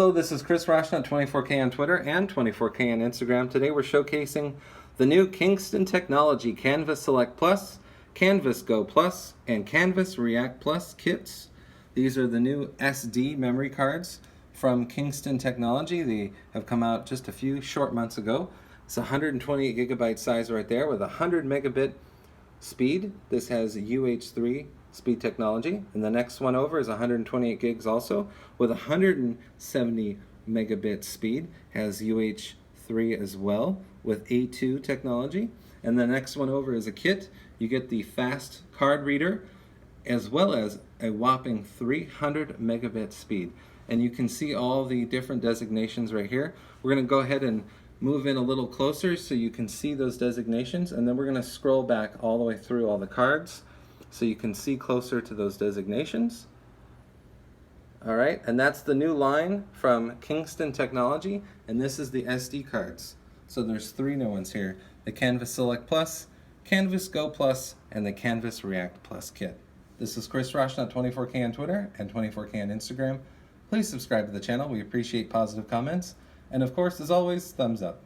Hello, this is Chris Roshna, 24K on Twitter and 24K on Instagram. Today we're showcasing the new Kingston Technology Canvas Select Plus, Canvas Go Plus, and Canvas React Plus kits. These are the new SD memory cards from Kingston Technology. They have come out just a few short months ago. It's 128 gigabyte size right there with 100 megabit speed. This has UH3 speed technology, and the next one over is 128 gigs also with 170 megabit speed, has UH3 as well with A2 technology. And the next one over is a kit. You get the fast card reader as well as a whopping 300 megabit speed, and you can see all the different designations right here. We're going to go ahead and move in a little closer so you can see those designations, and then we're going to scroll back all the way through all the cards so you can see closer to those designations. All right, and that's the new line from Kingston Technology, and this is the SD cards. So there's three new ones here: the Canvas Select Plus, Canvas Go Plus, and the Canvas React Plus kit. This is Chris Roshna, 24K on Twitter and 24K on Instagram. Please subscribe to the channel. We appreciate positive comments. And of course, as always, thumbs up.